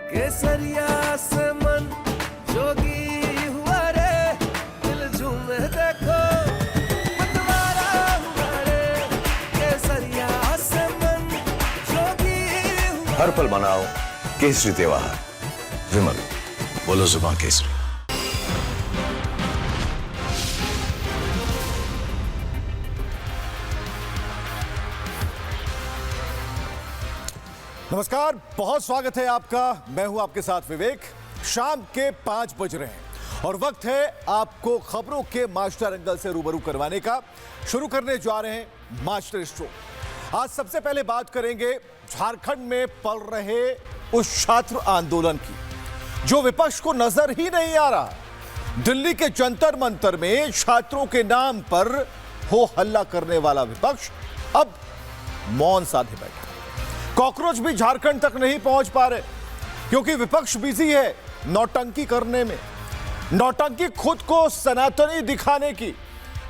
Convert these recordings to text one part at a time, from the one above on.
केसरिया से मन जोगी हुआ रे, दिल झूमे देखो मतवारा हुआ रे, केसरिया से मन जोगी हुआ। हर पल मनाओ केसरी त्योहार। विमल, बोलो जुबान केसरी। नमस्कार, बहुत स्वागत है आपका। मैं हूं आपके साथ विवेक। शाम के 5 बज रहे हैं और वक्त है आपको खबरों के मास्टर एंगल से रूबरू करवाने का। शुरू करने जा रहे हैं मास्टर स्ट्रोक। आज सबसे पहले बात करेंगे झारखंड में पल रहे उस छात्र आंदोलन की जो विपक्ष को नजर ही नहीं आ रहा। दिल्ली के जंतर मंतर में छात्रों के नाम पर हो हल्ला करने वाला विपक्ष अब मौन साधे बैठा। कॉकरोच भी झारखंड तक नहीं पहुंच पा रहे क्योंकि विपक्ष बिजी है नौटंकी करने में। नौटंकी खुद को सनातनी दिखाने की।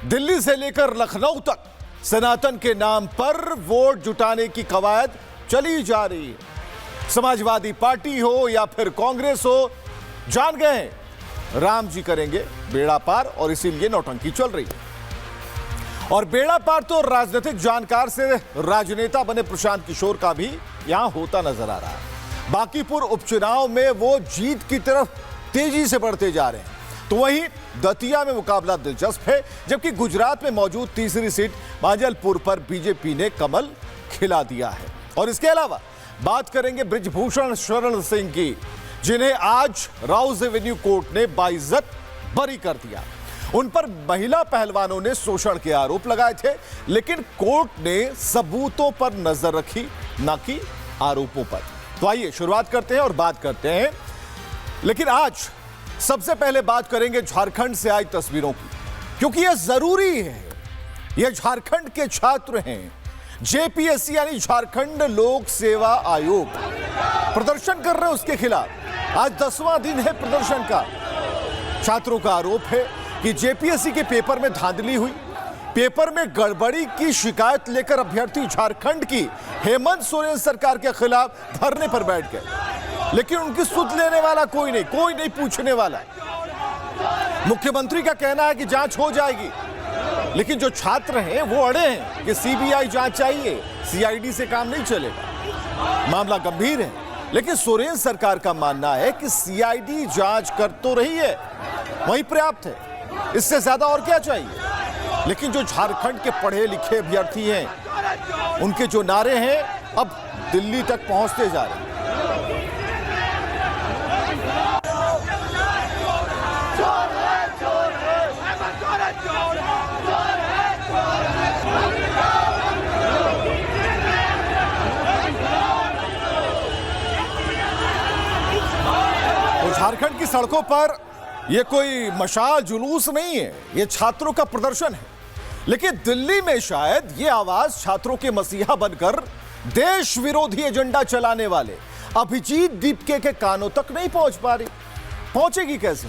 दिल्ली से लेकर लखनऊ तक सनातन के नाम पर वोट जुटाने की कवायद चली जा रही है। समाजवादी पार्टी हो या फिर कांग्रेस हो, जान गए राम जी करेंगे बेड़ा पार और इसीलिए नौटंकी चल रही है। और बेड़ा पार तो राजनीतिक जानकार से राजनेता बने प्रशांत किशोर का भी यहां होता नजर आ रहा है। बांकीपुर उपचुनाव में वो जीत की तरफ तेजी से बढ़ते जा रहे हैं, तो वहीं दतिया में मुकाबला दिलचस्प है, जबकि गुजरात में मौजूद तीसरी सीट मांजलपुर पर बीजेपी ने कमल खिला दिया है। और इसके अलावा बात करेंगे बृजभूषण शरण सिंह की, जिन्हें आज राउज एवेन्यू कोर्ट ने बाइज्जत बरी कर दिया। उन पर महिला पहलवानों ने शोषण के आरोप लगाए थे, लेकिन कोर्ट ने सबूतों पर नजर रखी, न कि आरोपों पर। तो आइए शुरुआत करते हैं और बात करते हैं। लेकिन आज सबसे पहले बात करेंगे झारखंड से आई तस्वीरों की, क्योंकि यह जरूरी है। यह झारखंड के छात्र हैं। जेपीएससी यानी झारखंड लोक सेवा आयोग प्रदर्शन कर रहे हैं उसके खिलाफ। आज 10वां दिन है प्रदर्शन का। छात्रों का आरोप है कि जेपीएससी के पेपर में धांधली हुई। पेपर में गड़बड़ी की शिकायत लेकर अभ्यर्थी झारखंड की हेमंत सोरेन सरकार के खिलाफ धरने पर बैठ गए, लेकिन उनकी सुध लेने वाला कोई नहीं पूछने वाला। मुख्यमंत्री का कहना है कि जांच हो जाएगी, लेकिन जो छात्र हैं वो अड़े हैं कि सीबीआई जांच चाहिए, सीआईडी से काम नहीं चलेगा। मामला गंभीर है, लेकिन सोरेन सरकार का मानना है कि सीआईडी जांच कर तो रही है, वही पर्याप्त है, इससे ज्यादा और क्या चाहिए। लेकिन जो झारखंड के पढ़े लिखे अभ्यर्थी हैं, उनके जो नारे हैं अब दिल्ली तक पहुंचते जा रहे हैं। तो झारखंड की सड़कों पर यह कोई मशाल जुलूस नहीं है, यह छात्रों का प्रदर्शन है। लेकिन दिल्ली में शायद यह आवाज छात्रों के मसीहा बनकर देश विरोधी एजेंडा चलाने वाले अभिजीत दीपके के कानों तक नहीं पहुंच पा रही। पहुंचेगी कैसे?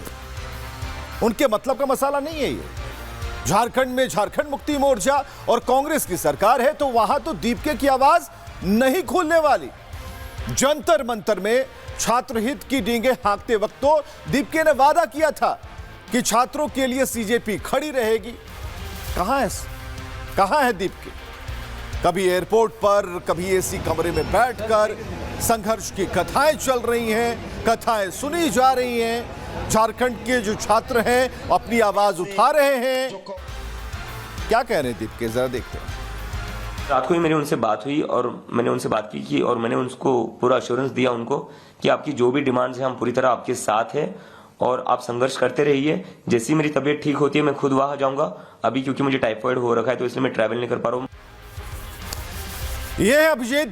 उनके मतलब का मसाला नहीं है ये। झारखंड में झारखंड मुक्ति मोर्चा और कांग्रेस की सरकार है, तो वहां तो दीपके की आवाज नहीं खुलने वाली। जंतर मंतर में छात्र हित की डींगे हाँकते वक्त तो दीपके ने वादा किया था कि छात्रों के लिए सीजेपी खड़ी रहेगी। कहां है दीपके? कभी एयरपोर्ट पर, कभी एसी कमरे में बैठकर संघर्ष की कथाएं चल रही हैं, कथाएं सुनी जा रही हैं। झारखंड के जो छात्र हैं अपनी आवाज उठा रहे हैं। क्या कह रहे हैं दीपके, जरा देखते हैं। रात को ही मेरी उनसे बात हुई और मैंने उनसे बात की और मैंने उनको पूरा अश्योरेंस दिया उनको कि आपकी जो भी डिमांड्स है हम पूरी तरह आपके साथ हैं और आप संघर्ष करते रहिए। जैसी मेरी तबीयत ठीक होती है मैं खुद वहां जाऊंगा। अभी क्योंकि मुझे टाइफाइड हो रखा है तो इसलिए मैं ट्रैवल नहीं कर पा रहा हूं। यह है अभिजीत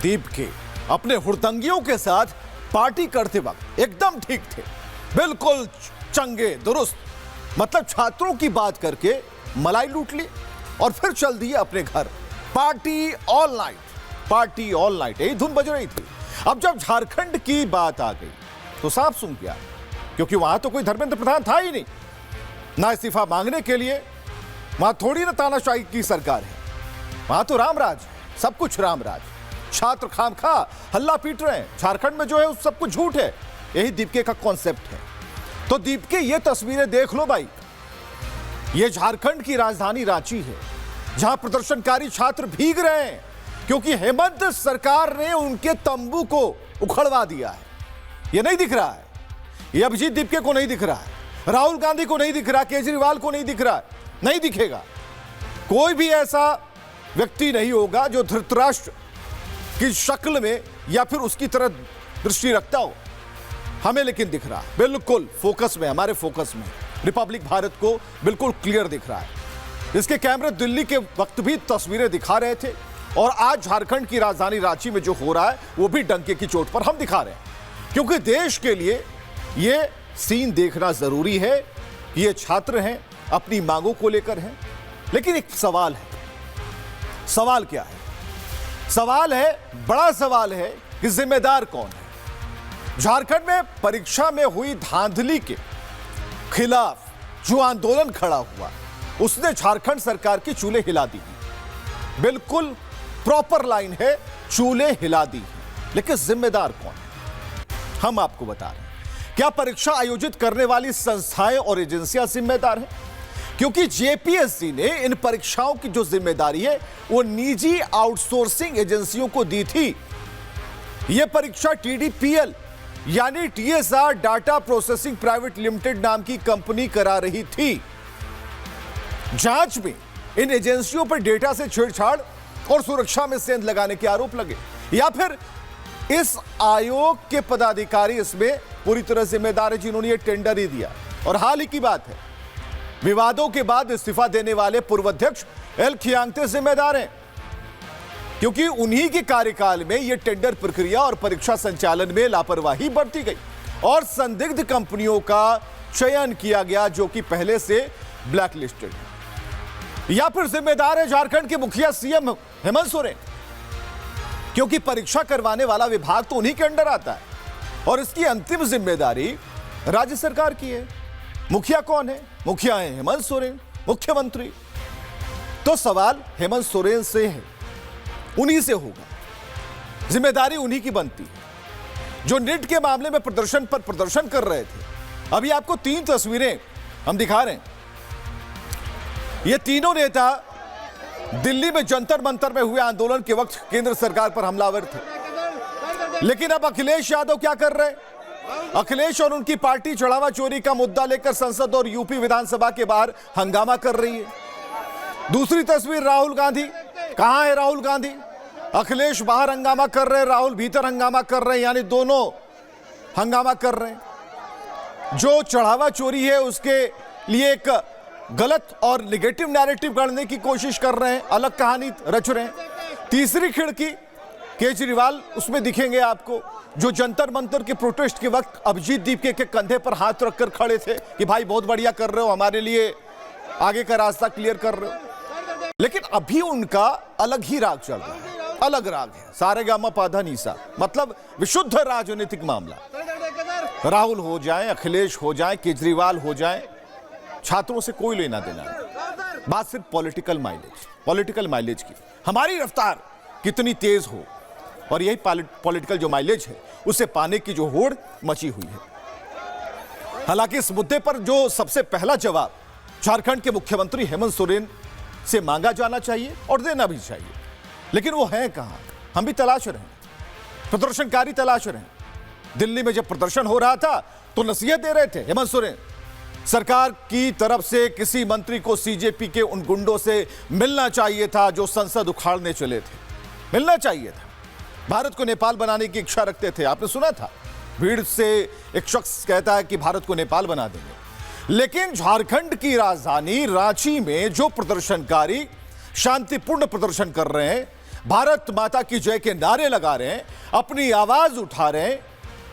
दीपके अपने हुड़दंगियों के साथ पार्टी करते वक्त एकदम ठीक थे, बिल्कुल चंगे दुरुस्त। मतलब छात्रों की बात करके मलाई लूट ली और फिर चल दिए अपने घर। पार्टी ऑल नाइट यही धुन बज रही थी। अब जब झारखंड की बात आ गई तो साफ सुन गया, क्योंकि वहां तो कोई धर्मेंद्र प्रधान था ही नहीं, ना इस्तीफा मांगने के लिए। वहां थोड़ी ना तानाशाही की सरकार है, वहां तो रामराज, सब कुछ रामराज। छात्र खामखा हल्ला पीट रहे हैं। झारखंड में जो है सब कुछ झूठ है, यही दीपके का कॉन्सेप्ट है। तो दीपके ये तस्वीरें देख लो भाई, ये झारखंड की राजधानी रांची है, जहां प्रदर्शनकारी छात्र भीग रहे हैं क्योंकि हेमंत सरकार ने उनके तंबू को उखड़वा दिया है। ये नहीं दिख रहा है, ये अभिजीत दीपके को नहीं दिख रहा है, राहुल गांधी को नहीं दिख रहा, केजरीवाल को नहीं दिख रहा, नहीं दिखेगा। कोई भी ऐसा व्यक्ति नहीं होगा जो धृतराष्ट्र की शक्ल में या फिर उसकी तरह दृष्टि रखता हो। हमें लेकिन दिख रहा है, बिल्कुल फोकस में, हमारे फोकस में रिपब्लिक भारत को बिल्कुल क्लियर दिख रहा है। इसके कैमरे दिल्ली के वक्त भी तस्वीरें दिखा रहे थे और आज झारखंड की राजधानी रांची में जो हो रहा है वो भी डंके की चोट पर हम दिखा रहे हैं, क्योंकि देश के लिए ये सीन देखना जरूरी है कि ये छात्र हैं, अपनी मांगों को लेकर हैं। लेकिन एक सवाल है, सवाल क्या है? सवाल है, बड़ा सवाल है कि जिम्मेदार कौन है? झारखंड में परीक्षा में हुई धांधली के खिलाफ जो आंदोलन खड़ा हुआ, उसने झारखंड सरकार की चूल्हे हिला दी। बिल्कुल प्रॉपर लाइन है, चूल्हे हिला दी। लेकिन जिम्मेदार कौन है? हम आपको बता रहे हैं। क्या परीक्षा आयोजित करने वाली संस्थाएं और एजेंसियां जिम्मेदार हैं? क्योंकि जेपीएससी ने इन परीक्षाओं की जो जिम्मेदारी है वो निजी आउटसोर्सिंग एजेंसियों को दी थी। यह परीक्षा टीडीपीएल यानी TSR data processing private limited नाम की कंपनी करा रही थी। जांच में इन एजेंसियों पर डेटा से छेड़छाड़ और सुरक्षा में सेंध लगाने के आरोप लगे, या फिर इस आयोग के पदाधिकारी इसमें पूरी तरह जिम्मेदार है जिन्होंने ये टेंडर ही दिया। और हाल ही की बात है, विवादों के बाद इस्तीफा देने वाले पूर्व अध्यक्ष एल खियांगते जिम्मेदार हैं, क्योंकि उन्हीं के कार्यकाल में यह टेंडर प्रक्रिया और परीक्षा संचालन में लापरवाही बरती गई और संदिग्ध कंपनियों का चयन किया गया जो कि पहले से ब्लैक लिस्टेड है। या फिर जिम्मेदार है झारखंड के मुखिया सीएम हेमंत सोरेन, क्योंकि परीक्षा करवाने वाला विभाग तो उन्हीं के अंडर आता है और इसकी अंतिम जिम्मेदारी राज्य सरकार की है। मुखिया कौन है? मुखिया है हेमंत सोरेन, मुख्यमंत्री। तो सवाल हेमंत सोरेन से है, उन्हीं से होगा, जिम्मेदारी उन्हीं की बनती है। जो नीट के मामले में प्रदर्शन पर प्रदर्शन कर रहे थे, अभी आपको 3 तस्वीरें हम दिखा रहे हैं। ये तीनों नेता दिल्ली में जंतर मंतर में हुए आंदोलन के वक्त केंद्र सरकार पर हमलावर थे। लेकिन अब अखिलेश यादव क्या कर रहे हैं? अखिलेश और उनकी पार्टी चढ़ावा चोरी का मुद्दा लेकर संसद और यूपी विधानसभा के बाहर हंगामा कर रही है। दूसरी तस्वीर राहुल गांधी, कहां है राहुल गांधी? अखिलेश बाहर हंगामा कर रहे हैं, राहुल भीतर हंगामा कर रहे हैं, यानी दोनों हंगामा कर रहे हैं। जो चढ़ावा चोरी है उसके लिए एक गलत और निगेटिव नैरेटिव गढ़ने की कोशिश कर रहे हैं, अलग कहानी रच रहे हैं। तीसरी खिड़की केजरीवाल उसमें दिखेंगे आपको, जो जंतर मंतर के प्रोटेस्ट के वक्त अभिजीत दीपके के कंधे पर हाथ रखकर खड़े थे कि भाई बहुत बढ़िया कर रहे हो, हमारे लिए आगे का रास्ता क्लियर कर रहे हो। लेकिन अभी उनका अलग ही राग चल रहा है, अलग राग है, सारेगामा पाधा नीसा, मतलब विशुद्ध राजनीतिक मामला। राहुल हो जाए, अखिलेश हो जाए, केजरीवाल हो जाए, छात्रों से कोई लेना देना नहीं। बात सिर्फ पॉलिटिकल माइलेज की। हमारी रफ्तार कितनी तेज हो और यही पॉलिटिकल जो माइलेज है उसे पाने की जो होड़ मची हुई है। हालांकि इस मुद्दे पर जो सबसे पहला जवाब झारखंड के मुख्यमंत्री हेमंत सोरेन से मांगा जाना चाहिए और देना भी चाहिए, लेकिन वो है कहां? हम भी तलाश रहे हैं, प्रदर्शनकारी तलाश रहे हैं। दिल्ली में जब प्रदर्शन हो रहा था तो नसीहत दे रहे थे हेमंत सोरेन, सरकार की तरफ से किसी मंत्री को सीजेपी के उन गुंडों से मिलना चाहिए था जो संसद उखाड़ने चले थे, मिलना चाहिए था। भारत को नेपाल बनाने की इच्छा रखते थे, आपने सुना था, भीड़ से एक शख्स कहता है कि भारत को नेपाल बना देंगे। लेकिन झारखंड की राजधानी रांची में जो प्रदर्शनकारी शांतिपूर्ण प्रदर्शन कर रहे हैं, भारत माता की जय के नारे लगा रहे हैं, अपनी आवाज उठा रहे हैं,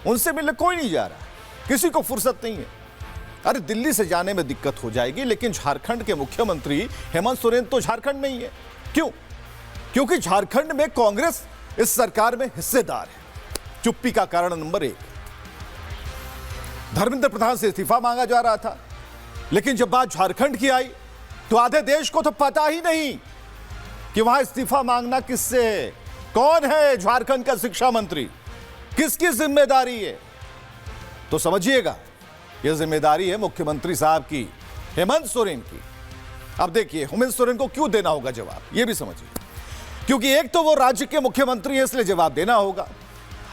उनसे मिलने कोई नहीं जा रहा, किसी को फुर्सत नहीं है। अरे दिल्ली से जाने में दिक्कत हो जाएगी, लेकिन झारखंड के मुख्यमंत्री हेमंत सोरेन तो झारखंड में ही है। क्यों? क्योंकि झारखंड में कांग्रेस इस सरकार में हिस्सेदार है। चुप्पी का कारण नंबर 1, धर्मेंद्र प्रधान से इस्तीफा मांगा जा रहा था, लेकिन जब बात झारखंड की आई तो आधे देश को तो पता ही नहीं कि वहां इस्तीफा मांगना किससे है, कौन है झारखंड का शिक्षा मंत्री, किसकी जिम्मेदारी है? तो समझिएगा, यह जिम्मेदारी है मुख्यमंत्री साहब की, हेमंत सोरेन की। अब देखिए हेमंत सोरेन को क्यों देना होगा जवाब, यह भी समझिए। क्योंकि एक तो वो राज्य के मुख्यमंत्री है, इसलिए जवाब देना होगा।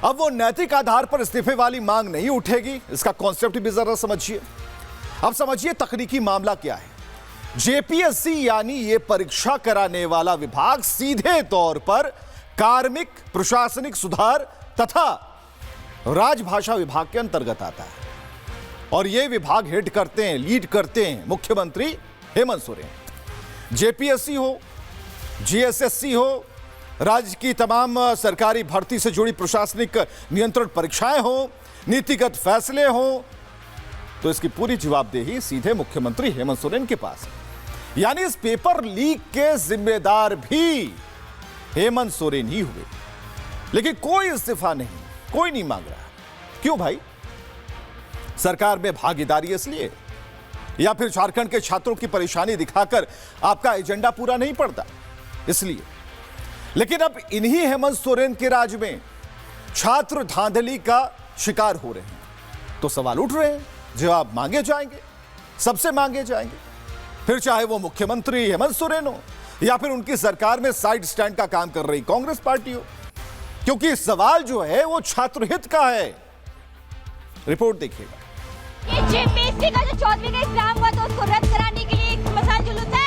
अब वो नैतिक आधार पर इस्तीफे वाली मांग नहीं उठेगी, इसका कॉन्सेप्ट भी जरा समझिए। अब समझिए तकनीकी मामला क्या है। जेपीएससी यानी ये परीक्षा कराने वाला विभाग सीधे तौर पर कार्मिक प्रशासनिक सुधार तथा राजभाषा विभाग के अंतर्गत आता है और ये विभाग हेड करते हैं, लीड करते हैं मुख्यमंत्री हेमंत सोरेन। जेपीएससी हो, जीएसएससी हो, राज्य की तमाम सरकारी भर्ती से जुड़ी प्रशासनिक नियंत्रण परीक्षाएं हो, नीतिगत फैसले हो, तो इसकी पूरी जवाबदेही सीधे मुख्यमंत्री हेमंत सोरेन के पास है। यानी इस पेपर लीक के जिम्मेदार भी हेमंत सोरेन ही हुए। लेकिन कोई इस्तीफा नहीं, कोई नहीं मांग रहा। क्यों भाई? सरकार में भागीदारी इसलिए, या फिर झारखंड के छात्रों की परेशानी दिखाकर आपका एजेंडा पूरा नहीं पड़ता इसलिए? लेकिन अब इन्हीं हेमंत सोरेन के राज में छात्र धांधली का शिकार हो रहे हैं, तो सवाल उठ रहे हैं, जवाब मांगे जाएंगे, सबसे मांगे जाएंगे, फिर चाहे वो मुख्यमंत्री हेमंत सोरेन हो या फिर उनकी सरकार में साइड स्टैंड का काम कर रही कांग्रेस पार्टी हो। क्योंकि सवाल जो है वो छात्र हित का है। रिपोर्ट देखिएगा। ये जेपीएससी का जो 14वीं का एग्जाम हुआ तो उसको रद्द कराने के लिए एक मसाल जुलूस है।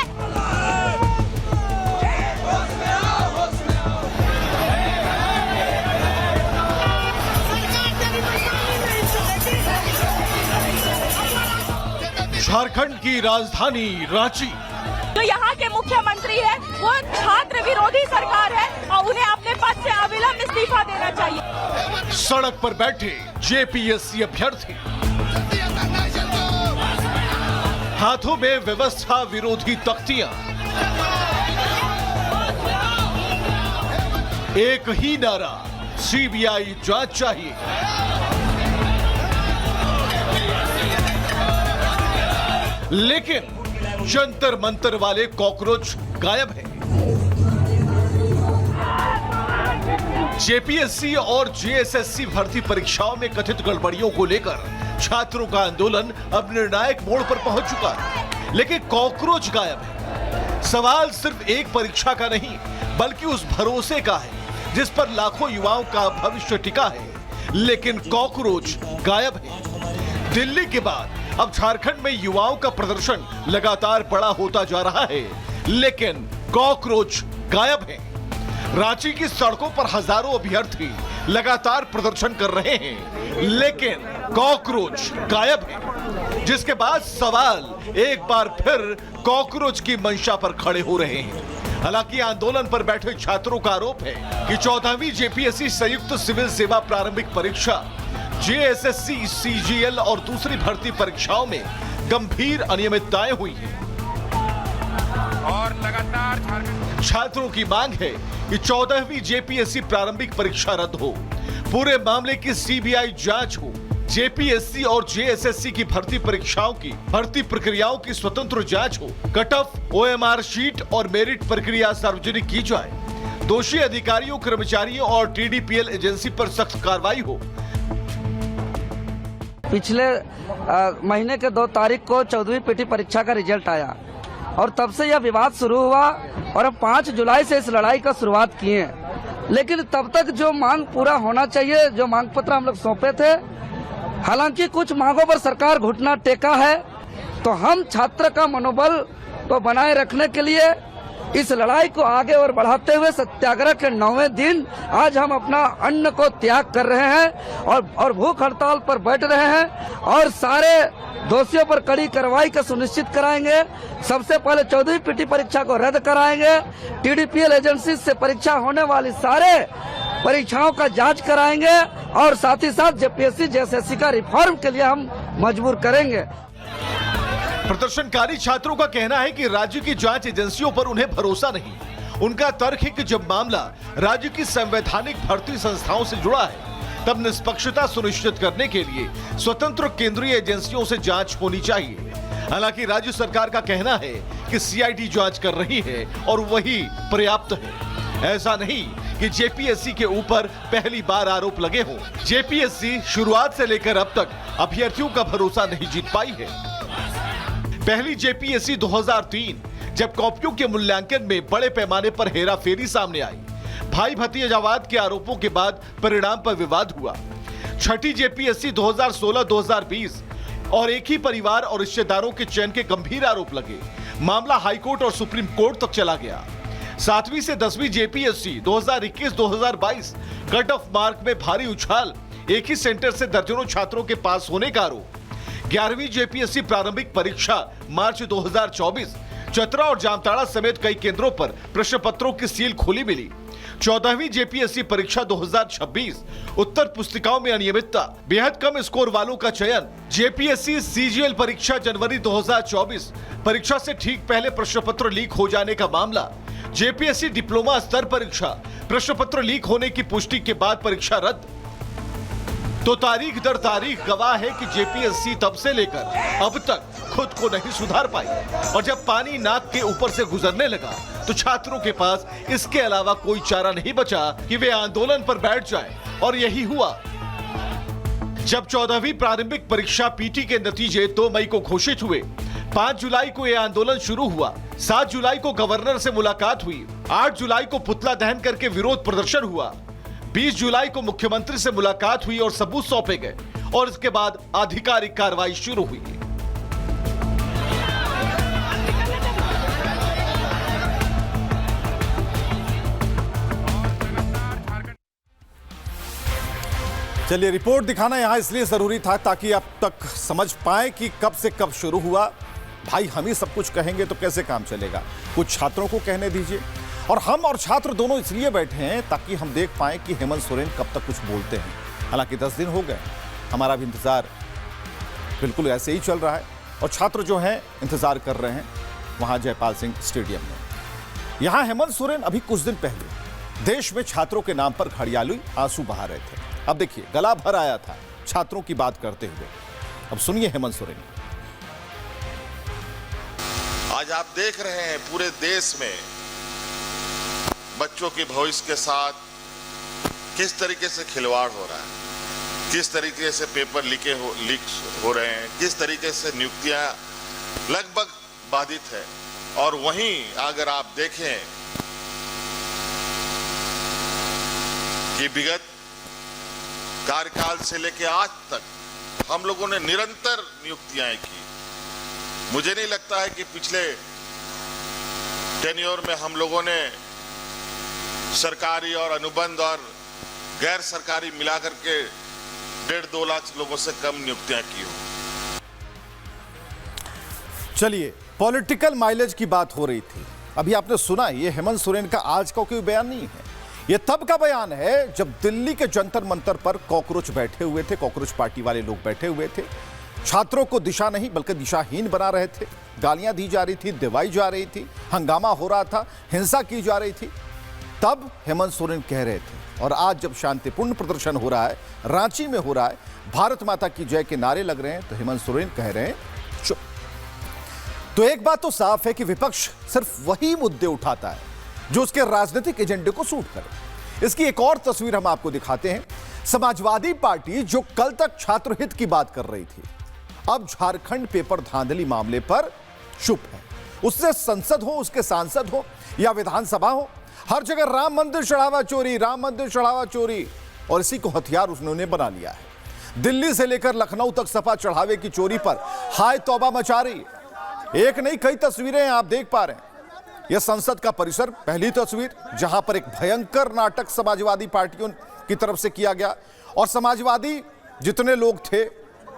झारखंड की राजधानी रांची, जो यहाँ के मुख्यमंत्री है वो छात्र विरोधी सरकार है और उन्हें अपने पद से अविलंब इस्तीफा देना चाहिए। सड़क पर बैठे जेपीएससी अभ्यर्थी, हाथों में व्यवस्था विरोधी तख्तियां, एक ही नारा, सीबीआई जांच चाहिए। लेकिन जंतर मंतर वाले कॉकरोच गायब हैं। जेपीएससी और जेएसएससी भर्ती परीक्षाओं में कथित गड़बड़ियों को लेकर छात्रों का आंदोलन अब निर्णायक मोड़ पर पहुंच चुका है, लेकिन कॉकरोच गायब है। सवाल सिर्फ एक परीक्षा का नहीं बल्कि उस भरोसे का है जिस पर लाखों युवाओं का भविष्य टिका है, लेकिन कॉकरोच गायब है। दिल्ली के बाद अब झारखंड में युवाओं का प्रदर्शन लगातार बड़ा होता जा रहा है, लेकिन कॉकरोच गायब है। रांची की सड़कों पर हजारों अभ्यर्थी लगातार प्रदर्शन कर रहे हैं, लेकिन कॉकरोच गायब है। जिसके बाद सवाल एक बार फिर कॉकरोच की मंशा पर खड़े हो रहे हैं। हालांकि आंदोलन पर बैठे छात्रों का आरोप है कि 14वीं जेपीएससी संयुक्त सिविल सेवा प्रारंभिक परीक्षा, जेएसएससी, सीजीएल और दूसरी भर्ती परीक्षाओं में गंभीर अनियमितताएं हुई हैं। और लगातार छात्रों की मांग है कि 14वीं जेपीएससी प्रारंभिक परीक्षा रद्द हो, पूरे मामले की सीबीआई जांच हो, जेपीएससी और जेएसएससी की भर्ती परीक्षाओं की भर्ती प्रक्रियाओं की स्वतंत्र जांच हो, कट ऑफ, ओएमआर शीट और मेरिट प्रक्रिया सार्वजनिक की जाए, दोषी अधिकारियों, कर्मचारियों और टीडीपीएल एजेंसी पर सख्त कार्रवाई हो। पिछले महीने के 2 तारीख को 14वीं पीटी परीक्षा का रिजल्ट आया और तब से यह विवाद शुरू हुआ और हम 5 जुलाई से इस लड़ाई का शुरुआत किए हैं। लेकिन तब तक जो मांग पूरा होना चाहिए, जो मांग पत्र हम लोग सौंपे थे, हालांकि कुछ मांगों पर सरकार घुटना टेका है, तो हम छात्र का मनोबल को बनाए रखने के लिए इस लड़ाई को आगे और बढ़ाते हुए सत्याग्रह के 9वें दिन आज हम अपना अन्न को त्याग कर रहे हैं और भूख हड़ताल पर बैठ रहे हैं और सारे दोषियों पर कड़ी कार्रवाई का सुनिश्चित कराएंगे। सबसे पहले 14वीं पीटी परीक्षा को रद्द कराएंगे, टीडीपीएल एजेंसी से परीक्षा होने वाली सारे परीक्षाओं का जांच कराएंगे और साथ ही साथ जेपीएससी जेएसएससी का रिफॉर्म के लिए हम मजबूर करेंगे। प्रदर्शनकारी छात्रों का कहना है कि राज्य की जांच एजेंसियों पर उन्हें भरोसा नहीं। उनका तर्क है कि जब मामला राज्य की संवैधानिक भर्ती संस्थाओं से जुड़ा है, तब निष्पक्षता सुनिश्चित करने के लिए स्वतंत्र केंद्रीय एजेंसियों से जांच होनी चाहिए। हालांकि राज्य सरकार का कहना है कि सीआईडी जांच कर रही है और वही पर्याप्त है। ऐसा नहीं कि जेपीएससी के ऊपर पहली बार आरोप लगे हों। जेपीएससी शुरुआत से लेकर अब तक अभ्यर्थियों का भरोसा नहीं जीत पाई है। पहली जेपीएससी 2003 जब कॉपियों के मूल्यांकन में बड़े पैमाने पर हेराफेरी सामने आई, भाई भतीजावाद के आरोपों के बाद परिणाम पर विवाद हुआ। छठी जेपीएससी 2016-2020 और एक ही परिवार और रिश्तेदारों के चयन के गंभीर आरोप लगे। मामला हाईकोर्ट और सुप्रीम कोर्ट तक चला गया। 7वीं से 10वीं जेपीएससी 2021-2022 कट ऑफ मार्क में भारी उछाल, एक ही सेंटर से दर्जनों छात्रों के पास होने का आरोप। 11वीं जेपीएससी प्रारंभिक परीक्षा मार्च 2024, चतरा और जामताड़ा समेत कई केंद्रों पर प्रश्न पत्रों की सील खुली मिली। 14वीं जेपीएससी परीक्षा 2026, उत्तर पुस्तिकाओं में अनियमितता, बेहद कम स्कोर वालों का चयन। जेपीएससी सीजीएल परीक्षा जनवरी 2024, परीक्षा से ठीक पहले प्रश्न पत्र लीक हो जाने का मामला। जेपीएससी डिप्लोमा स्तर परीक्षा, प्रश्न पत्र लीक होने की पुष्टि के बाद परीक्षा रद्द। तो तारीख दर तारीख गवाह है कि जेपीएससी तब से लेकर अब तक खुद को नहीं सुधार पाई, और जब पानी नाक के ऊपर से गुजरने लगा तो छात्रों के पास इसके अलावा कोई चारा नहीं बचा कि वे आंदोलन पर बैठ जाएं, और यही हुआ। जब 14वीं प्रारंभिक परीक्षा पीटी के नतीजे 2 मई को घोषित हुए, 5 जुलाई को यह आंदोलन शुरू हुआ, 7 जुलाई को गवर्नर से मुलाकात हुई, 8 जुलाई को पुतला दहन करके विरोध प्रदर्शन हुआ, 20 जुलाई को मुख्यमंत्री से मुलाकात हुई और सबूत सौंपे गए, और इसके बाद आधिकारिक कार्रवाई शुरू हुई। चलिए, रिपोर्ट दिखाना यहां इसलिए जरूरी था ताकि आप तक समझ पाएं कि कब से कब शुरू हुआ। भाई हम ही सब कुछ कहेंगे तो कैसे काम चलेगा, कुछ छात्रों को कहने दीजिए। और हम और छात्र दोनों इसलिए बैठे हैं ताकि हम देख पाएं कि हेमंत सोरेन कब तक कुछ बोलते हैं। हालांकि 10 दिन हो गए, हमारा भी इंतजार बिल्कुल ऐसे ही चल रहा है, और छात्र जो हैं इंतजार कर रहे हैं वहां जयपाल सिंह स्टेडियम में। यहां हेमंत सोरेन अभी कुछ दिन पहले देश में छात्रों के नाम पर घड़ियाली आंसू बहा रहे थे। अब देखिए, गला भर आया था छात्रों की बात करते हुए। अब सुनिए हेमंत सोरेन। आज आप देख रहे हैं पूरे देश में बच्चों के भविष्य के साथ किस तरीके से खिलवाड़ हो रहा है, किस तरीके से पेपर लीक हो रहे हैं, किस तरीके से नियुक्तियां लगभग बाधित है। और वहीं अगर आप देखें कि विगत कार्यकाल से लेकर आज तक हम लोगों ने निरंतर नियुक्तियां की। मुझे नहीं लगता है कि पिछले टेन्योर में हम लोगों ने सरकारी और अनुबंध और गैर सरकारी मिलाकर के 1.5-2 लाख लोगों से कम नियुक्तियां की हो। चलिए, पॉलिटिकल माइलेज की बात हो रही थी। अभी आपने सुना, ये हेमंत सोरेन का आज का कोई बयान नहीं है, ये तब का बयान है जब दिल्ली के जंतर मंतर पर कॉकरोच बैठे हुए थे, कॉकरोच पार्टी वाले लोग बैठे हुए थे। छात्रों को दिशा नहीं बल्कि दिशाहीन बना रहे थे, गालियां दी जा रही थी, दबाई जा रही थी, हंगामा हो रहा था, हिंसा की जा रही थी। तब हेमंत सोरेन कह रहे थे, और आज जब शांतिपूर्ण प्रदर्शन हो रहा है, रांची में हो रहा है, भारत माता की जय के नारे लग रहे हैं, तो हेमंत सोरेन कह रहे हैं चुप। तो एक बात तो साफ है कि विपक्ष सिर्फ वही मुद्दे उठाता है जो उसके राजनीतिक एजेंडे को सूट करे। इसकी एक और तस्वीर हम आपको दिखाते हैं। समाजवादी पार्टी जो कल तक छात्र हित की बात कर रही थी, अब झारखंड पेपर धांधली मामले पर चुप है। उससे संसद हो, उसके सांसद हो या विधानसभा हो, हर जगह राम मंदिर चढ़ावा चोरी, राम मंदिर चढ़ावा चोरी, और इसी को हथियार उन्होंने बना लिया है। दिल्ली से लेकर लखनऊ तक सपा चढ़ावे की चोरी पर हाय तौबा मचा रही है। एक नहीं, कई तस्वीरें आप देख पा रहे हैं। यह संसद का परिसर, पहली तस्वीर, जहां पर एक भयंकर नाटक समाजवादी पार्टियों की तरफ से किया गया, और समाजवादी जितने लोग थे,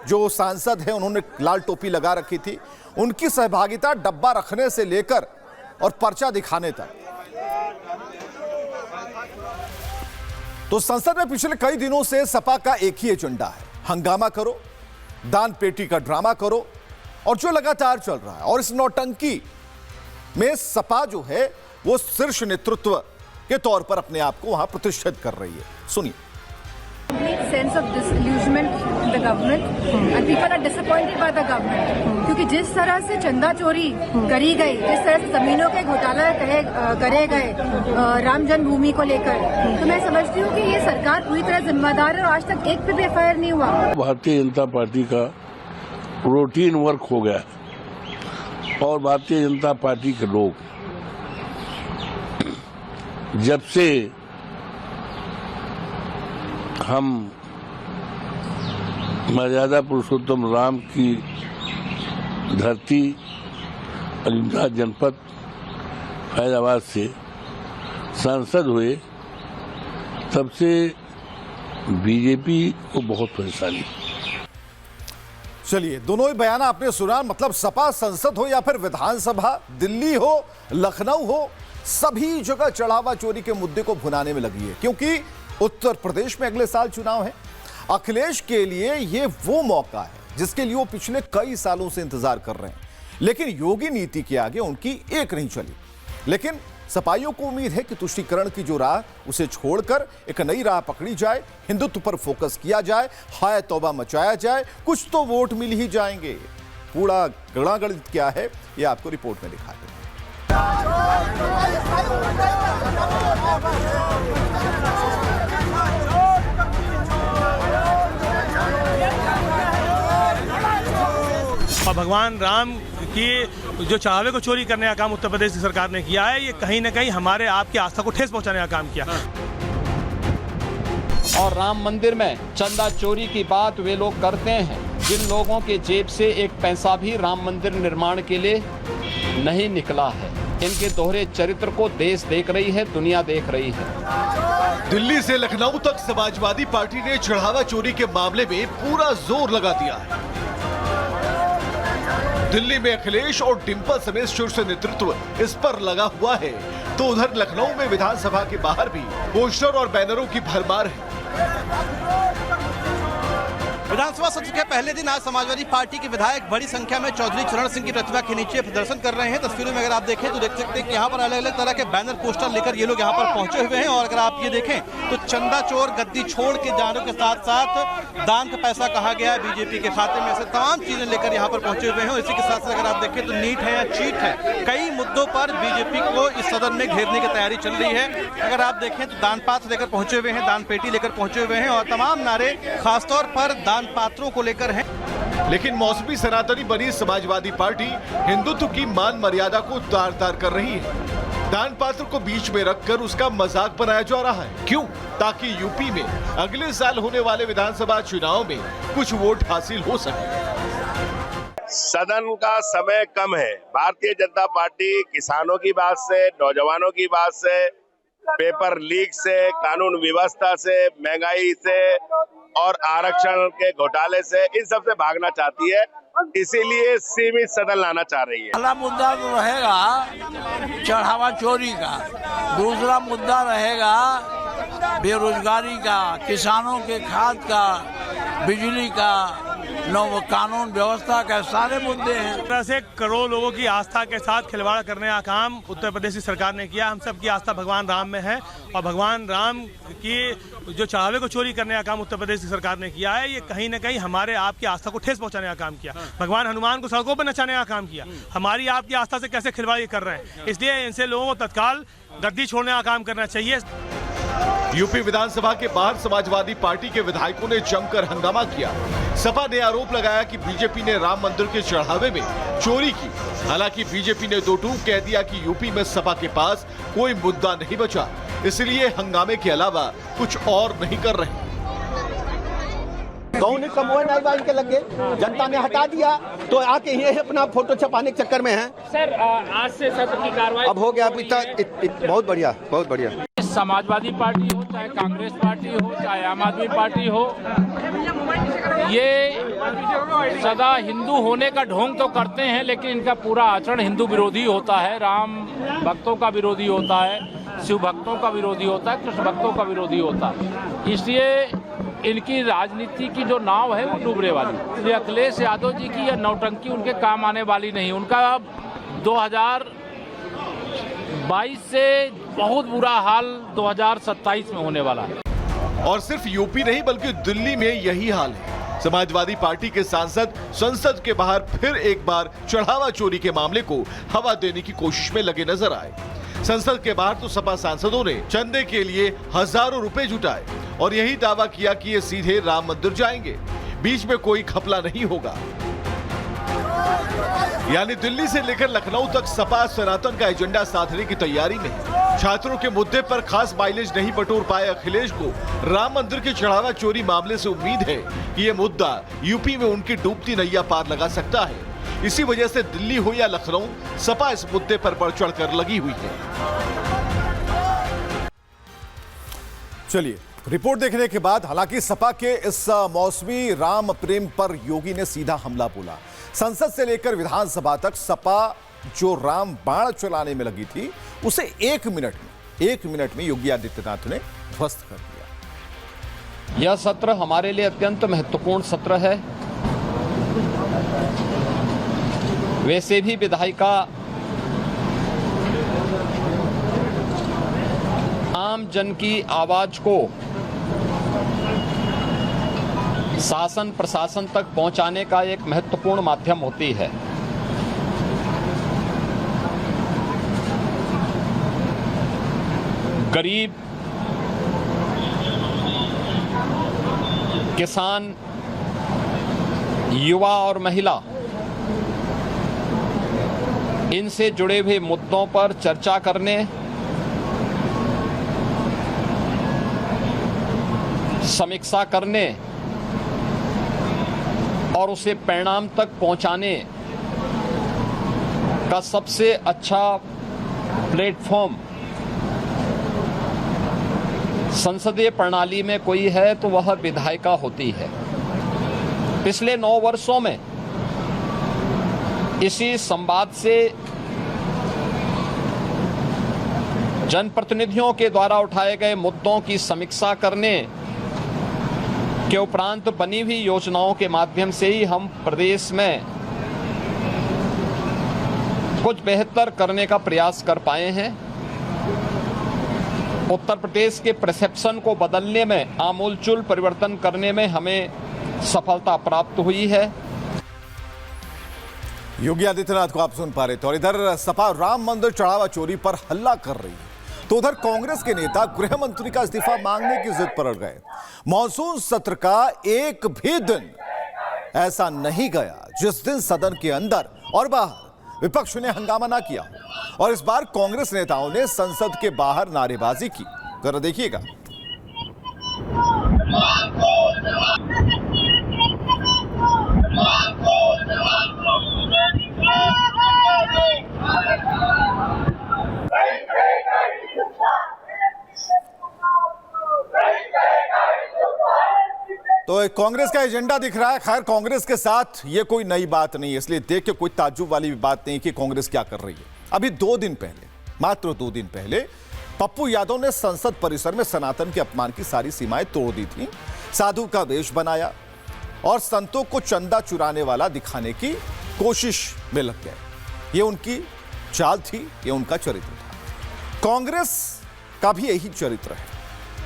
जो सांसद हैं, उन्होंने लाल टोपी लगा रखी थी, उनकी सहभागिता डब्बा रखने से लेकर और पर्चा दिखाने तक। तो संसद में पिछले कई दिनों से सपा का एक ही एजेंडा है, हंगामा करो, दान पेटी का ड्रामा करो, और जो लगातार चल रहा है। और इस नौटंकी में सपा जो है वो शीर्ष नेतृत्व के तौर पर अपने आप को वहां प्रतिष्ठित कर रही है। सुनिए। complete sense of disillusionment in the government and people are disappointed by the government क्योंकि जिस तरह से चंदा चोरी करी गई, जिस तरह से जमीनों के घोटाला करे गए राम जन्मभूमि को लेकर, तो मैं समझती हूँ कि ये सरकार पूरी तरह जिम्मेदार है और आज तक एक पे भी FIR नहीं हुआ। भारतीय जनता पार्टी का रूटीन वर्क हो गया है और भारतीय जनता पार्टी के लोग जब से हम मर्यादा पुरुषोत्तम राम की धरती अयोध्या जनपद फैजाबाद से सांसद हुए, तब से बीजेपी को बहुत परेशानी। चलिए, दोनों ही बयान आपने सुना। मतलब सपा संसद हो या फिर विधानसभा, दिल्ली हो, लखनऊ हो, सभी जगह चढ़ावा चोरी के मुद्दे को भुनाने में लगी है, क्योंकि उत्तर प्रदेश में अगले साल चुनाव है। अखिलेश के लिए यह वो मौका है जिसके लिए वो पिछले कई सालों से इंतजार कर रहे हैं, लेकिन योगी नीति के आगे उनकी एक नहीं चली। लेकिन सपाइयों को उम्मीद है कि तुष्टीकरण की जो राह उसे छोड़कर एक नई राह पकड़ी जाए, हिंदुत्व पर फोकस किया जाए, हाय तौबा मचाया जाए, कुछ तो वोट मिल ही जाएंगे। पूरा गणागणित क्या है यह आपको रिपोर्ट में दिखाते हैं। और भगवान राम की जो चढ़ावे को चोरी करने का काम उत्तर प्रदेश की सरकार ने किया है, ये कहीं ना कहीं हमारे आपकी आस्था को ठेस पहुंचाने का काम किया। और राम मंदिर में चंदा चोरी की बात वे लोग करते हैं जिन लोगों के जेब से एक पैसा भी राम मंदिर निर्माण के लिए नहीं निकला है। इनके दोहरे चरित्र को देश देख रही है, दुनिया देख रही है। दिल्ली से लखनऊ तक समाजवादी पार्टी ने चढ़ावा चोरी के मामले में पूरा जोर लगा दिया है। दिल्ली में अखिलेश और डिंपल समेत शीर्ष नेतृत्व इस पर लगा हुआ है, तो उधर लखनऊ में विधानसभा के बाहर भी पोस्टर और बैनरों की भरमार है। विधानसभा सत्र के पहले दिन आज समाजवादी पार्टी के विधायक बड़ी संख्या में चौधरी चरण सिंह की प्रतिमा के नीचे प्रदर्शन कर रहे हैं। तस्वीरों में अगर आप देखें तो देख सकते हैं कि यहाँ पर अलग अलग तरह के बैनर पोस्टर लेकर ये लोग यहाँ पर पहुंचे हुए हैं। और अगर आप ये देखें तो चंदा चोर गद्दी छोड़ के जाने के साथ साथ दान का पैसा कहा गया है बीजेपी के खाते में, ऐसे तमाम चीजें लेकर यहाँ पर पहुंचे हुए हैं। और इसी के साथ साथ अगर आप देखें तो नीट है या चीट है, कई मुद्दों पर बीजेपी को इस सदन में घेरने की तैयारी चल रही है। अगर आप देखें तो दान पात्र लेकर पहुंचे हुए हैं, दान पेटी लेकर पहुंचे हुए हैं और तमाम नारे खासतौर पर दान पात्रों को लेकर हैं। लेकिन मौसमी सनातनी बनी समाजवादी पार्टी हिंदुत्व की मान मर्यादा को तार तार कर रही है। दान पात्र को बीच में रखकर उसका मजाक बनाया जा रहा है। क्यों? ताकि यूपी में अगले साल होने वाले विधानसभा चुनाव में कुछ वोट हासिल हो सके। सदन का समय कम है। भारतीय जनता पार्टी किसानों की बात से, नौजवानों की बात से, पेपर लीक से, कानून व्यवस्था से, महंगाई से और आरक्षण के घोटाले से, इन सब से भागना चाहती है, इसीलिए सीमित सदन लाना चाह रही है। पहला मुद्दा तो रहेगा चढ़ावा चोरी का, दूसरा मुद्दा रहेगा बेरोजगारी का, किसानों के खाद का, बिजली का, कानून व्यवस्था का, सारे मुद्दे हैं। तरह से करोड़ों लोगों की आस्था के साथ खिलवाड़ करने का काम उत्तर प्रदेश की सरकार ने किया। हम सब की आस्था भगवान राम में है और भगवान राम की जो चढ़ावे को चोरी करने का काम उत्तर प्रदेश की सरकार ने किया है, ये कहीं ना कहीं हमारे आपकी आस्था को ठेस पहुंचाने का काम किया। भगवान हनुमान को सड़कों पर नचाने का काम किया। हमारी आपकी आस्था से कैसे खिलवाड़ कर रहे हैं, इसलिए इनसे लोगों को तत्काल गद्दी छोड़ने का काम करना चाहिए। यूपी विधानसभा के बाहर समाजवादी पार्टी के विधायकों ने जमकर हंगामा किया। सपा ने आरोप लगाया कि बीजेपी ने राम मंदिर के चढ़ावे में चोरी की। हालांकि बीजेपी ने दो टूक कह दिया कि यूपी में सपा के पास कोई मुद्दा नहीं बचा, इसलिए हंगामे के अलावा कुछ और नहीं कर रहे। कौन कमोए नहीं बा इनके लगे, जनता ने हटा दिया तो आके ये अपना फोटो छपाने के चक्कर में है। सर आज से सत्र की कार्रवाई अब हो गया, बहुत बढ़िया, बहुत बढ़िया। समाजवादी पार्टी हो, चाहे कांग्रेस पार्टी हो, चाहे आम आदमी पार्टी हो, ये सदा हिंदू होने का ढोंग तो करते हैं, लेकिन इनका पूरा आचरण हिंदू विरोधी होता है, राम भक्तों का विरोधी होता है, शिव भक्तों का विरोधी होता है, कृष्ण भक्तों का विरोधी होता है। इसलिए इनकी राजनीति की जो नाव है वो डूबने वाली। इसलिए अखिलेश यादव जी की यह नौटंकी उनके काम आने वाली नहीं। उनका 2022 से बहुत बुरा हाल 2027 में होने वाला है। और सिर्फ यूपी नहीं बल्कि दिल्ली में यही हाल है। समाजवादी पार्टी के सांसद संसद के बाहर फिर एक बार चढ़ावा चोरी के मामले को हवा देने की कोशिश में लगे नजर आए। संसद के बाहर तो सपा सांसदों ने चंदे के लिए हजारों रुपए जुटाए और यही दावा किया कि ये सीधे राम मंदिर जाएंगे, बीच में कोई घपला नहीं होगा। यानी दिल्ली से लेकर लखनऊ तक सपा सनातन का एजेंडा साधने की तैयारी में है। छात्रों के मुद्दे पर खास माइलेज नहीं बटोर पाए अखिलेश को राम मंदिर के चढ़ावा चोरी मामले से उम्मीद है कि ये मुद्दा यूपी में उनकी डूबती नैया पार लगा सकता है। इसी वजह से दिल्ली हो या लखनऊ, सपा इस मुद्दे पर बढ़ चढ़कर लगी हुई है। चलिए रिपोर्ट देखने के बाद हालांकि सपा के इस मौसमी राम प्रेम पर योगी ने सीधा हमला बोला। संसद से लेकर विधानसभा तक सपा जो राम बाण चलाने में लगी थी उसे एक मिनट में योगी आदित्यनाथ ने ध्वस्त कर दिया। यह सत्र हमारे लिए अत्यंत महत्वपूर्ण सत्र है। वैसे भी विधायिका आम जन की आवाज को शासन प्रशासन तक पहुंचाने का एक महत्वपूर्ण माध्यम होती है। गरीब, किसान, युवा और महिला, इनसे जुड़े हुए मुद्दों पर चर्चा करने, समीक्षा करने और उसे परिणाम तक पहुंचाने का सबसे अच्छा प्लेटफॉर्म संसदीय प्रणाली में कोई है तो वह विधायिका होती है। पिछले 9 वर्षों में इसी संवाद से जनप्रतिनिधियों के द्वारा उठाए गए मुद्दों की समीक्षा करने के उपरांत बनी हुई योजनाओं के माध्यम से ही हम प्रदेश में कुछ बेहतर करने का प्रयास कर पाए हैं। उत्तर प्रदेश के परसेप्शन को बदलने में, आमूलचूल परिवर्तन करने में हमें सफलता प्राप्त हुई है। योगी आदित्यनाथ को आप सुन पा रहे थे और इधर सपा राम मंदिर चढ़ावा चोरी पर हल्ला कर रही है तो उधर कांग्रेस के नेता गृह मंत्री का इस्तीफा मांगने की जिद पर अड़ गए। मॉनसून सत्र का एक भी दिन ऐसा नहीं गया जिस दिन सदन के अंदर और बाहर विपक्ष ने हंगामा ना किया और इस बार कांग्रेस नेताओं ने संसद के बाहर नारेबाजी की। जरा देखिएगा। तो कांग्रेस का एजेंडा दिख रहा है। खैर कांग्रेस के साथ ये कोई नई बात नहीं है, इसलिए देख के कोई ताज्जुब वाली भी बात नहीं कि कांग्रेस क्या कर रही है। अभी 2 दिन पहले, मात्र 2 दिन पहले पप्पू यादव ने संसद परिसर में सनातन के अपमान की सारी सीमाएं तोड़ दी थी, साधु का वेश बनाया और संतों को चंदा चुराने वाला दिखाने की कोशिश में लग गए। ये उनकी चाल थी, ये उनका चरित्र था। कांग्रेस का भी यही चरित्र है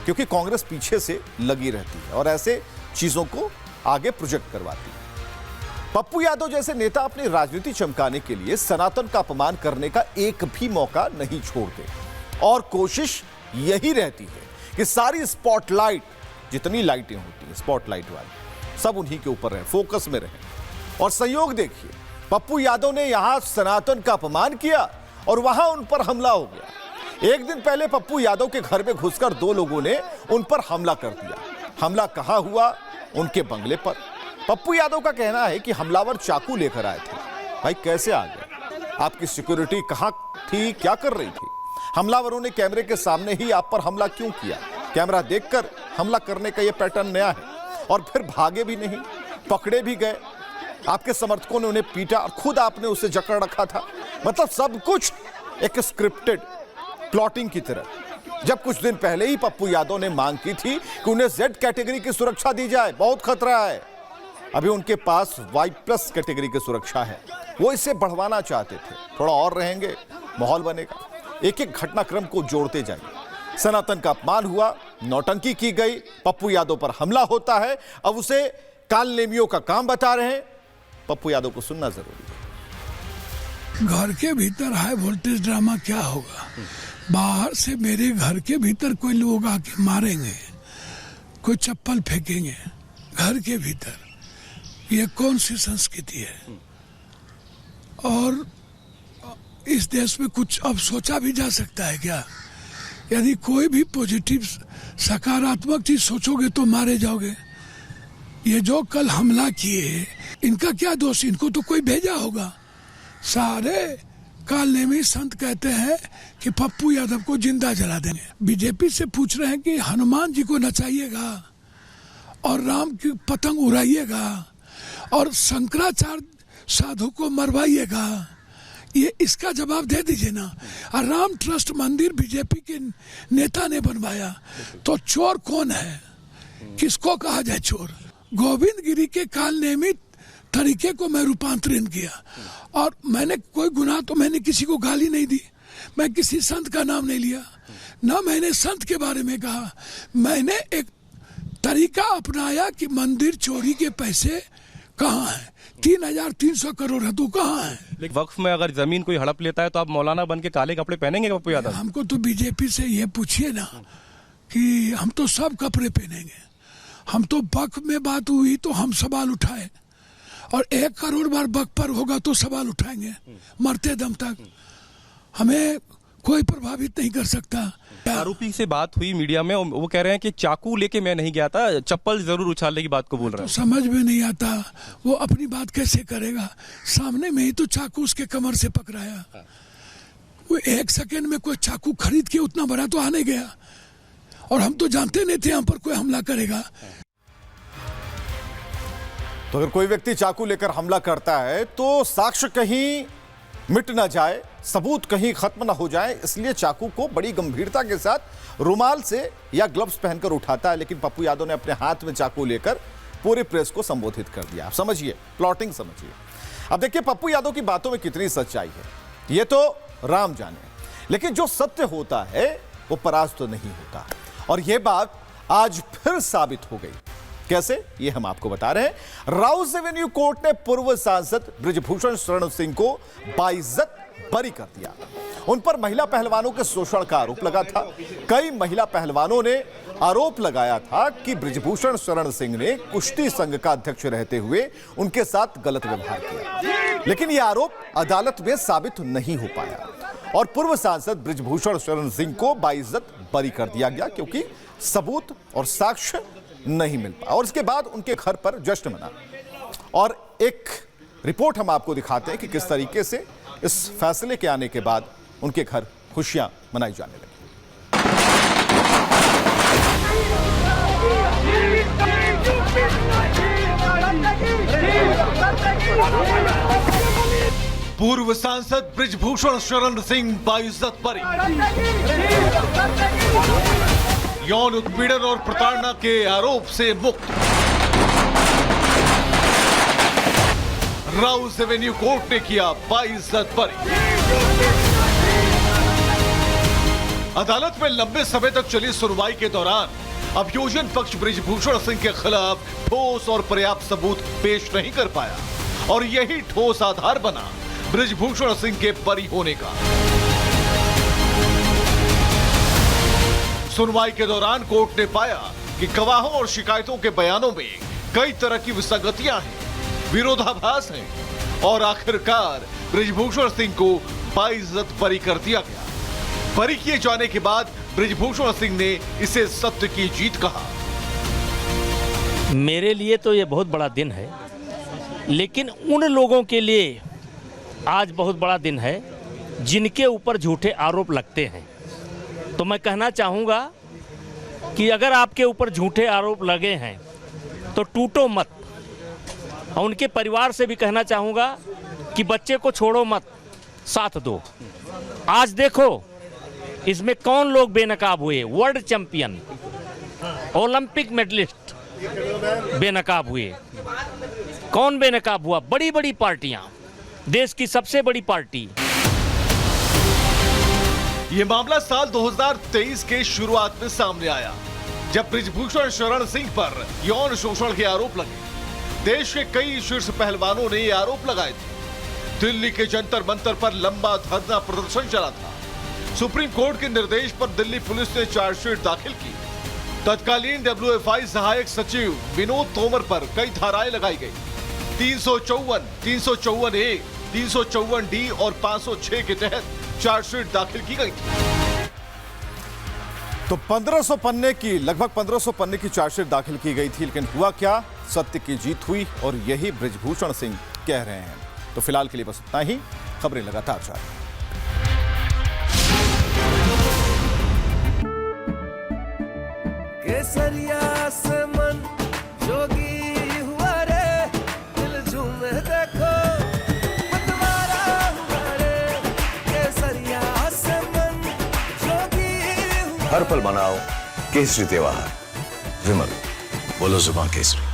क्योंकि कांग्रेस पीछे से लगी रहती है और ऐसे चीजों को आगे प्रोजेक्ट करवाती है। पप्पू यादव जैसे नेता अपनी राजनीति चमकाने के लिए सनातन का अपमान करने का एक भी मौका नहीं छोड़ते और कोशिश यही रहती है कि सारी स्पॉटलाइट, जितनी लाइटें होती हैं स्पॉटलाइट वाली, सब उन्हीं के ऊपर रहे, फोकस में रहे। और संयोग देखिए, पप्पू यादव ने यहां सनातन का अपमान किया और वहां उन पर हमला हो गया। एक दिन पहले पप्पू यादव के घर में घुसकर 2 लोगों ने उन पर हमला कर दिया। हमला कहां हुआ? उनके बंगले पर। पप्पू यादव का कहना है कि हमलावर चाकू लेकर आए थे। भाई कैसे आ गए? आपकी सिक्योरिटी कहां थी? क्या कर रही थी? हमलावरों ने कैमरे के सामने ही आप पर हमला क्यों किया? कैमरा देखकर हमला करने का यह पैटर्न नया है। और फिर भागे भी नहीं, पकड़े भी गए। आपके समर्थकों ने उन्हें पीटा और खुद आपने उसे जकड़ रखा था। मतलब सब कुछ एक स्क्रिप्टेड प्लॉटिंग की तरह। जब कुछ दिन पहले ही पप्पू यादव ने मांग की थी कि उन्हें Z कैटेगरी की सुरक्षा दी जाए, बहुत खतरा है। अभी उनके पास Y+ कैटेगरी की सुरक्षा है, वो इसे बढ़वाना चाहते थे। थोड़ा और रहेंगे, माहौल बनेगा। एक एक घटनाक्रम को जोड़ते जाइए। सनातन का अपमान हुआ, नौटंकी की गई, पप्पू यादव पर हमला होता है। अब उसे कालनेमियों का काम बता रहे हैं। पप्पू यादव को सुनना जरूरी है। घर के भीतर हाई वोल्टेज ड्रामा क्या होगा? बाहर से मेरे घर के भीतर कोई लोग आके मारेंगे, कोई चप्पल फेंकेंगे घर के भीतर, ये कौन सी संस्कृति है? और इस देश में कुछ अब सोचा भी जा सकता है क्या? यदि कोई भी पॉजिटिव सकारात्मक चीज सोचोगे तो मारे जाओगे। ये जो कल हमला किए, इनका क्या दोष? इनको तो कोई भेजा होगा। सारे कालनेमी संत कहते हैं कि पप्पू यादव को जिंदा जला देंगे। बीजेपी से पूछ रहे हैं कि हनुमान जी को नचाइएगा और राम की पतंग उड़ाइएगा और शंकराचार्य साधु को मरवाइएगा, ये इसका जवाब दे दीजिए ना। और राम ट्रस्ट मंदिर बीजेपी के नेता ने बनवाया, तो चोर कौन है? किसको कहा जाए चोर? गोविंद गिरी के कालनेमी तरीके को मैं रूपांतरित किया, और मैंने कोई गुनाह तो मैंने किसी को गाली नहीं दी, मैं किसी संत का नाम नहीं लिया, ना मैंने संत के बारे में कहा। मैंने एक तरीका अपनाया कि मंदिर चोरी के पैसे कहाँ हैं? 3,300 करोड़ है, तो कहाँ है? लेकिन वक्फ में अगर जमीन कोई हड़प लेता है तो आप मौलाना बन के काले कपड़े पहनेंगे पप्पू यादव? हमको तो बीजेपी से ये पूछिए ना कि हम तो सब कपड़े पहनेंगे। हम तो वक्फ में बात हुई तो हम सवाल उठाए, और 1 करोड़ बार वक्फ पर होगा तो सवाल उठाएंगे मरते दम तक। हमें कोई प्रभावित नहीं कर सकता। आरोपी से बात हुई मीडिया में, वो कह रहे हैं कि चाकू लेके मैं नहीं गया था, चप्पल जरूर उछालने की बात को बोल रहे हैं। तो समझ में नहीं आता वो अपनी बात कैसे करेगा? सामने में ही तो चाकू उसके कमर से पकड़ाया। वो 1 सेकंड में कोई चाकू खरीद के उतना बड़ा तो आने गया, और हम तो जानते नहीं थे हम पर कोई हमला करेगा। तो अगर कोई व्यक्ति चाकू लेकर हमला करता है तो साक्ष्य कहीं मिट ना जाए, सबूत कहीं खत्म ना हो जाए, इसलिए चाकू को बड़ी गंभीरता के साथ रुमाल से या ग्लव्स पहनकर उठाता है। लेकिन पप्पू यादव ने अपने हाथ में चाकू लेकर पूरे प्रेस को संबोधित कर दिया। आप समझिए, प्लॉटिंग समझिए। अब देखिए पप्पू यादव की बातों में कितनी सच्चाई है, ये तो राम जाने। लेकिन जो सत्य होता है वो परास्त तो नहीं होता, और यह बात आज फिर साबित हो गई। कैसे, ये हम आपको बता रहे हैं। राउस एवेन्यू कोर्ट ने पूर्व सांसद बृजभूषण शरण सिंह को बाइज्जत बरी कर दिया। उन पर महिला पहलवानों के शोषण का आरोप लगा था। कई महिला पहलवानों ने आरोप लगाया था कि बृजभूषण शरण सिंह ने कुश्ती संघ का अध्यक्ष रहते हुए उनके साथ गलत व्यवहार किया, लेकिन यह आरोप अदालत में साबित नहीं हो पाया, और पूर्व सांसद बृजभूषण शरण सिंह को बाइज्जत बरी कर दिया गया, क्योंकि सबूत और साक्ष्य नहीं मिल पाया। और इसके बाद उनके घर पर जश्न मना, और एक रिपोर्ट हम आपको दिखाते हैं कि किस तरीके से इस फैसले के आने के बाद उनके घर खुशियां मनाई जाने लगी। पूर्व सांसद बृजभूषण शरण सिंह बाइज्जत बरी। यौन उत्पीड़न और प्रताड़ना के आरोप से मुक्त। राउस एवेन्यू कोर्ट ने किया बाइज्जत बरी। अदालत में लंबे समय तक चली सुनवाई के दौरान अभियोजन पक्ष बृजभूषण सिंह के खिलाफ ठोस और पर्याप्त सबूत पेश नहीं कर पाया, और यही ठोस आधार बना बृजभूषण सिंह के बरी होने का। सुनवाई के दौरान कोर्ट ने पाया कि गवाहों और शिकायतों के बयानों में कई तरह की विसंगतियां हैं, विरोधाभास हैं, और आखिरकार बृजभूषण सिंह को बाइज्जत बरी कर दिया गया। बरी किए जाने के बाद बृजभूषण सिंह ने इसे सत्य की जीत कहा। मेरे लिए तो ये बहुत बड़ा दिन है, लेकिन उन लोगों के लिए आज बहुत बड़ा दिन है जिनके ऊपर झूठे आरोप लगते हैं। तो मैं कहना चाहूँगा कि अगर आपके ऊपर झूठे आरोप लगे हैं तो टूटो मत, और उनके परिवार से भी कहना चाहूँगा कि बच्चे को छोड़ो मत, साथ दो। आज देखो इसमें कौन लोग बेनकाब हुए, वर्ल्ड चैंपियन, ओलंपिक मेडलिस्ट बेनकाब हुए। कौन बेनकाब हुआ? बड़ी बड़ी पार्टियां, देश की सबसे बड़ी पार्टी। यह मामला साल 2023 के शुरुआत में सामने आया। जब बृजभूषण शरण सिंह पर यौन शोषण के आरोप लगे, देश के कई शीर्ष पहलवानों ने ये आरोप लगाए थे। दिल्ली के जंतर मंतर पर लंबा धरना प्रदर्शन चला था। सुप्रीम कोर्ट के निर्देश पर दिल्ली पुलिस ने चार्जशीट दाखिल की। तत्कालीन WFI सहायक सचिव विनोद तोमर पर कई धाराएं लगाई गई। 354, 354A, 354D और 506 के तहत चार्जशीट दाखिल की गई थी। तो 1500 पन्ने की, लगभग 1500 पन्ने की चार्जशीट दाखिल की गई थी, लेकिन हुआ क्या? सत्य की जीत हुई और यही बृजभूषण सिंह कह रहे हैं। तो फिलहाल के लिए बस इतना ही। खबरें लगातार जारी। केसरिया से मन जोगी हुआ रे, दिल झूमे देखो मतवारा हुआ रे। केसरिया से मन जोगी हुआ। हर पल मनाओ केसरी त्योहार। विमल, बोलो जुबान केसरी।